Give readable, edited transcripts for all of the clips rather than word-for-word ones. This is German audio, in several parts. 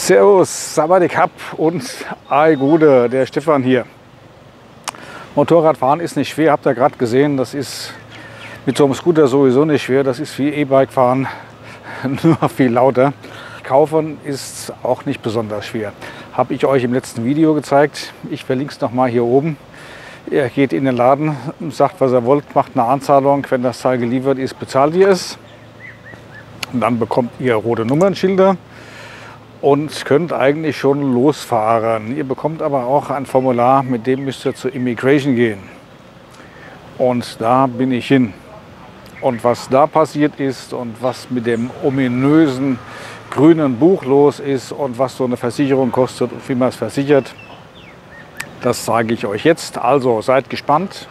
Servus, Sawadee-Kap und Ai Gude, der Stefan hier. Motorradfahren ist nicht schwer, habt ihr gerade gesehen. Das ist mit so einem Scooter sowieso nicht schwer. Das ist wie E-Bike fahren, nur viel lauter. Kaufen ist auch nicht besonders schwer. Habe ich euch im letzten Video gezeigt. Ich verlinke es nochmal hier oben. Ihr geht in den Laden, sagt, was ihr wollt, macht eine Anzahlung. Wenn das Teil geliefert ist, bezahlt ihr es. Und dann bekommt ihr rote Nummernschilder und könnt eigentlich schon losfahren. Ihr bekommt aber auch ein Formular, mit dem müsst ihr zur Immigration gehen. Und da bin ich hin. Und was da passiert ist und was mit dem ominösen grünen Buch los ist und was so eine Versicherung kostet und wie man es versichert, das zeige ich euch jetzt. Also seid gespannt.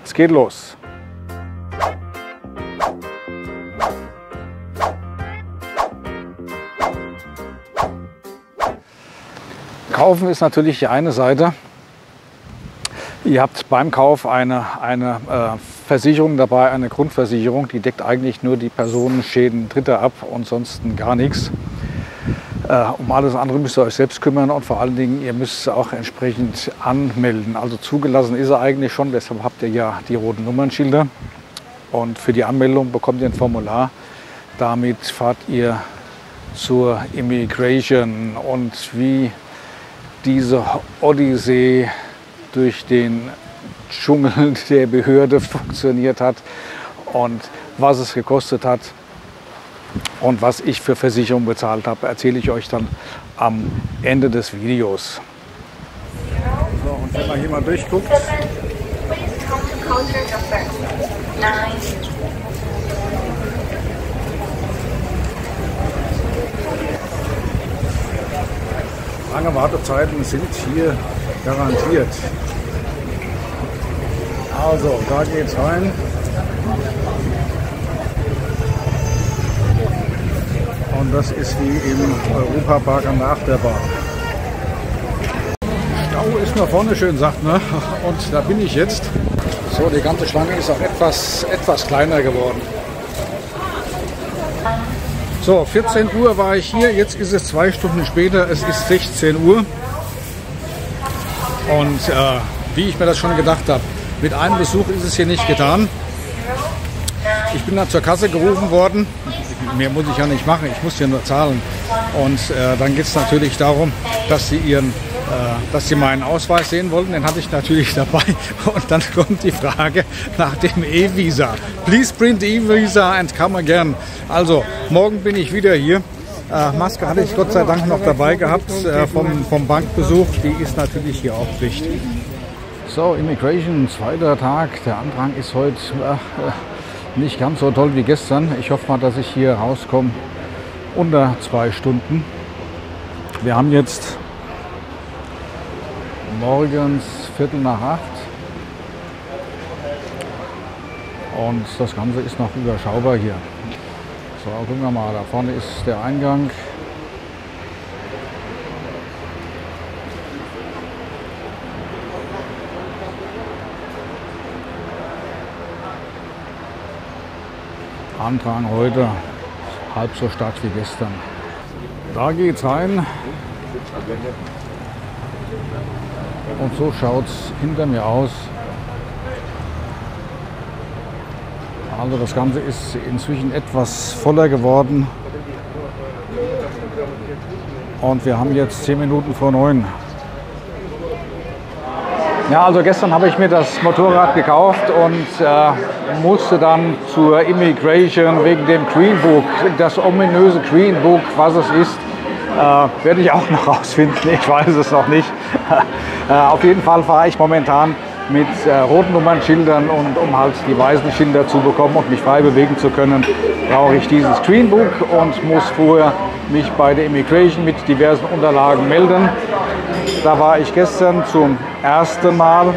Es geht los. Kaufen ist natürlich die eine Seite. Ihr habt beim Kauf eine Versicherung dabei, eine Grundversicherung. Die deckt eigentlich nur die Personenschäden Dritter ab und sonst gar nichts. Um alles andere müsst ihr euch selbst kümmern und vor allen Dingen, ihr müsst auch entsprechend anmelden. Also zugelassen ist er eigentlich schon, deshalb habt ihr ja die roten Nummernschilder. Und für die Anmeldung bekommt ihr ein Formular. Damit fahrt ihr zur Immigration und wie diese Odyssee durch den Dschungel der Behörde funktioniert hat und was es gekostet hat und was ich für Versicherung bezahlt habe, erzähle ich euch dann am Ende des Videos. So, und wenn man hier mal durchguckt, lange Wartezeiten sind hier garantiert. Also, da geht's rein. Und das ist wie im Europapark an der Achterbahn. Stau ist nur vorne schön, sagt ne? Und da bin ich jetzt. So, die ganze Schlange ist auch etwas kleiner geworden. So, 14 Uhr war ich hier, jetzt ist es 2 Stunden später, es ist 16 Uhr. Und wie ich mir das schon gedacht habe, mit einem Besuch ist es hier nicht getan. Ich bin dann zur Kasse gerufen worden. Mehr muss ich ja nicht machen, ich muss hier nur zahlen. Und dann geht es natürlich darum, dass sie meinen Ausweis sehen wollten. Den hatte ich natürlich dabei. Und dann kommt die Frage nach dem E-Visa. Please print E-Visa and come again. Also, morgen bin ich wieder hier. Maske hatte ich Gott sei Dank noch dabei gehabt vom Bankbesuch. Die ist natürlich hier auch Pflicht. So, Immigration, zweiter Tag. Der Andrang ist heute nicht ganz so toll wie gestern. Ich hoffe mal, dass ich hier rauskomme unter 2 Stunden. Wir haben jetzt morgens 7:45 und das Ganze ist noch überschaubar hier. So, gucken wir mal, da vorne ist der Eingang. Antrag heute halb so stark wie gestern. Da geht's rein. Und so schaut es hinter mir aus. Also das Ganze ist inzwischen etwas voller geworden. Und wir haben jetzt 10 Minuten vor 9. Ja, also gestern habe ich mir das Motorrad gekauft und musste dann zur Immigration wegen dem Green Book. Das ominöse Green Book, was es ist, werde ich auch noch rausfinden. Ich weiß es noch nicht. Auf jeden Fall fahre ich momentan mit roten Nummernschildern und um halt die weißen Schilder zu bekommen und mich frei bewegen zu können, brauche ich dieses Green Book und muss vorher mich bei der Immigration mit diversen Unterlagen melden. Da war ich gestern zum ersten Mal.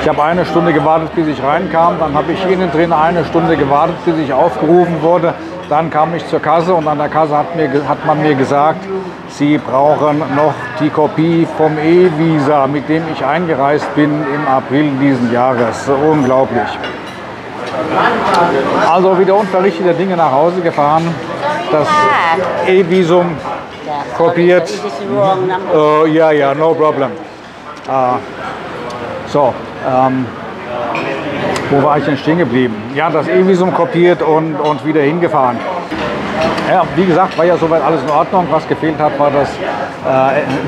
Ich habe 1 Stunde gewartet, bis ich reinkam. Dann habe ich innen drin 1 Stunde gewartet, bis ich aufgerufen wurde. Dann kam ich zur Kasse und an der Kasse hat man mir gesagt, Sie brauchen noch die Kopie vom E-Visa, mit dem ich eingereist bin im April diesen Jahres. Unglaublich. Also wieder unverrichteter Dinge nach Hause gefahren. Das E-Visum kopiert. Sorry, sir, it is wrong number. Ja, no problem. So, wo war ich denn stehen geblieben? Ja, das E-Visum kopiert und wieder hingefahren. Ja, wie gesagt, war ja soweit alles in Ordnung. Was gefehlt hat, war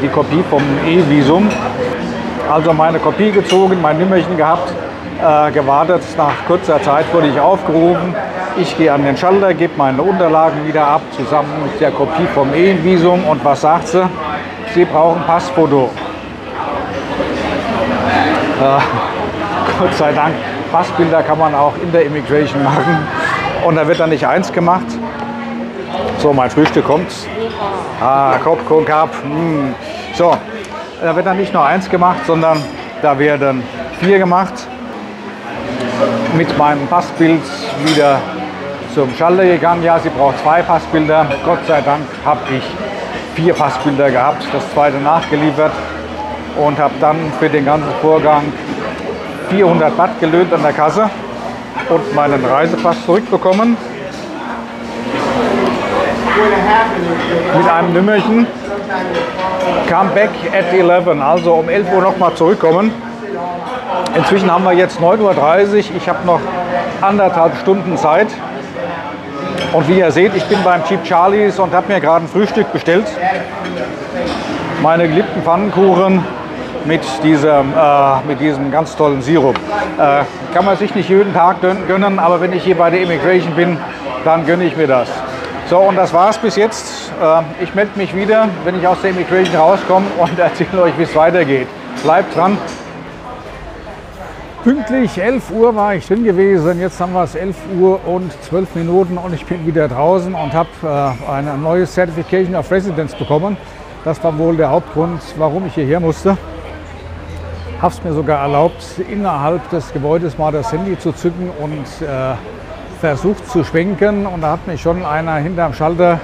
die Kopie vom E-Visum. Also meine Kopie gezogen, mein Nummerchen gehabt, gewartet. Nach kurzer Zeit wurde ich aufgerufen. Ich gehe an den Schalter, gebe meine Unterlagen wieder ab, zusammen mit der Kopie vom E-Visum. Und was sagt sie? Sie brauchen Passfoto. Gott sei Dank, Passbilder kann man auch in der Immigration machen. Und da wird dann nicht eins gemacht. So, mein Frühstück kommt. Kopf, Kap. So, da wird dann nicht nur eins gemacht, sondern da werden 4 gemacht. Mit meinem Passbild wieder zum Schalter gegangen. Ja, sie braucht 2 Passbilder. Gott sei Dank habe ich 4 Passbilder gehabt, das zweite nachgeliefert und habe dann für den ganzen Vorgang 400 Baht gelöhnt an der Kasse und meinen Reisepass zurückbekommen. Mit einem Nummerchen. Come back at 11, also um 11 Uhr nochmal zurückkommen. Inzwischen haben wir jetzt 9:30 Uhr. Ich habe noch 1,5 Stunden Zeit. Und wie ihr seht, ich bin beim Cheap Charlies und habe mir gerade ein Frühstück bestellt. Meine geliebten Pfannkuchen mit diesem ganz tollen Sirup. Kann man sich nicht jeden Tag gönnen, aber wenn ich hier bei der Immigration bin, dann gönne ich mir das. So, und das war's bis jetzt. Ich melde mich wieder, wenn ich aus der Immigration rauskomme und erzähle euch, wie es weitergeht. Bleibt dran. Pünktlich 11 Uhr war ich drin gewesen. Jetzt haben wir es 11 Uhr und 12 Minuten und ich bin wieder draußen und habe ein neues Certification of Residence bekommen. Das war wohl der Hauptgrund, warum ich hierher musste. Habe es mir sogar erlaubt, innerhalb des Gebäudes mal das Handy zu zücken und versucht zu schwenken. Und da hat mich schon einer hinterm Schalter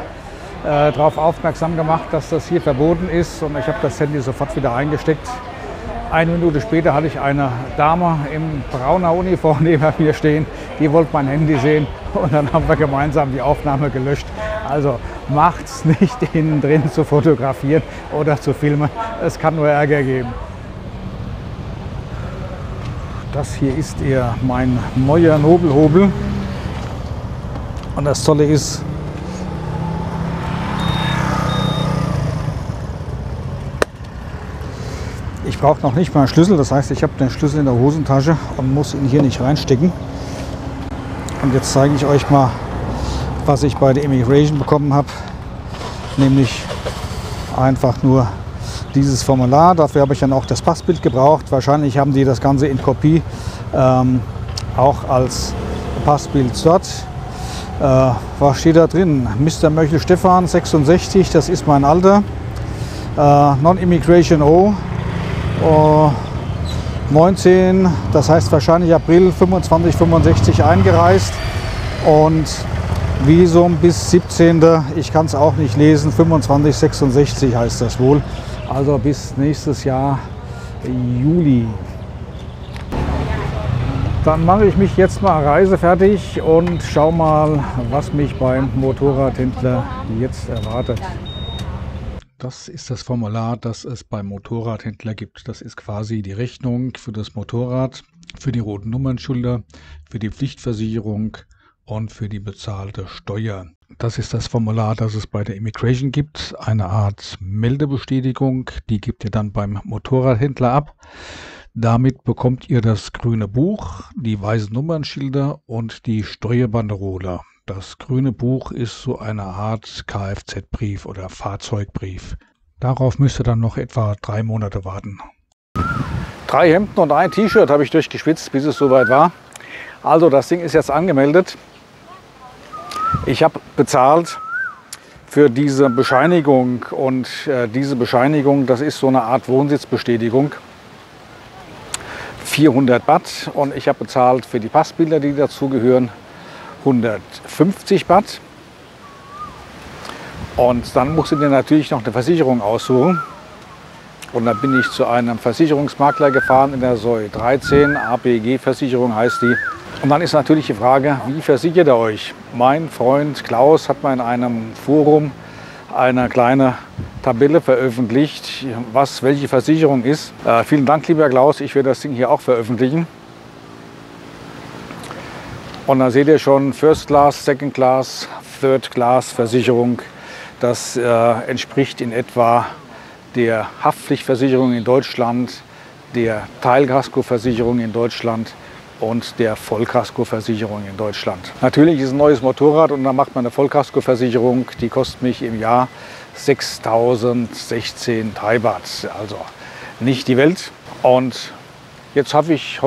darauf aufmerksam gemacht, dass das hier verboten ist. Und ich habe das Handy sofort wieder eingesteckt. 1 Minute später hatte ich eine Dame in brauner Uniform neben mir stehen. Die wollte mein Handy sehen und dann haben wir gemeinsam die Aufnahme gelöscht. Also macht's nicht, innen drin zu fotografieren oder zu filmen. Es kann nur Ärger geben. Das hier ist mein neuer Nobelhobel. Und das Tolle ist, ich brauche noch nicht mal einen Schlüssel. Das heißt, ich habe den Schlüssel in der Hosentasche und muss ihn hier nicht reinstecken. Und jetzt zeige ich euch mal, was ich bei der Immigration bekommen habe. Nämlich einfach nur dieses Formular. Dafür habe ich dann auch das Passbild gebraucht. Wahrscheinlich haben die das Ganze in Kopie auch als Passbild dort. Was steht da drin? Mr. Möchel Stefan, 66, das ist mein Alter. Non-Immigration O. 19, das heißt wahrscheinlich April 25, 65 eingereist. Und Visum bis 17. Ich kann es auch nicht lesen, 25, 66 heißt das wohl. Also bis nächstes Jahr Juli. Dann mache ich mich jetzt mal reisefertig und schau mal, was mich beim Motorradhändler jetzt erwartet. Das ist das Formular, das es beim Motorradhändler gibt. Das ist quasi die Rechnung für das Motorrad, für die roten Nummernschilder, für die Pflichtversicherung und für die bezahlte Steuer. Das ist das Formular, das es bei der Immigration gibt. Eine Art Meldebestätigung, die gebt ihr dann beim Motorradhändler ab. Damit bekommt ihr das grüne Buch, die weißen Nummernschilder und die Steuerbanderole. Das grüne Buch ist so eine Art Kfz-Brief oder Fahrzeugbrief. Darauf müsst ihr dann noch etwa 3 Monate warten. 3 Hemden und ein T-Shirt habe ich durchgeschwitzt, bis es soweit war. Also das Ding ist jetzt angemeldet. Ich habe bezahlt für diese Bescheinigung und diese Bescheinigung, das ist so eine Art Wohnsitzbestätigung. 400 Baht und ich habe bezahlt für die Passbilder, die dazugehören, 150 Baht. Und dann musst du dir natürlich noch eine Versicherung aussuchen. Und dann bin ich zu einem Versicherungsmakler gefahren in der Soi 13, APG-Versicherung heißt die. Und dann ist natürlich die Frage, wie versichert ihr euch? Mein Freund Klaus hat mal in einem Forum eine kleine Tabelle veröffentlicht, was welche Versicherung ist. Vielen Dank, lieber Klaus, ich werde das Ding hier auch veröffentlichen. Und da seht ihr schon First Class, Second Class, Third Class Versicherung. Das entspricht in etwa der Haftpflichtversicherung in Deutschland, der Teilkaskoversicherung in Deutschland und der Vollkaskoversicherung in Deutschland. Natürlich ist ein neues Motorrad und dann macht man eine Vollkaskoversicherung, die kostet mich im Jahr 6.016 Baht, also nicht die Welt. Und jetzt hoffe ich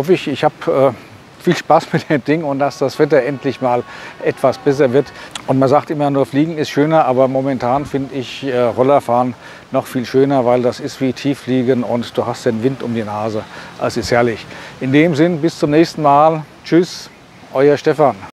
habe viel Spaß mit dem Ding und dass das Wetter endlich mal etwas besser wird. Und man sagt immer nur, Fliegen ist schöner, aber momentan finde ich Rollerfahren noch viel schöner, weil das ist wie Tieffliegen und du hast den Wind um die Nase. Es ist herrlich. In dem Sinn, bis zum nächsten Mal. Tschüss, euer Stefan.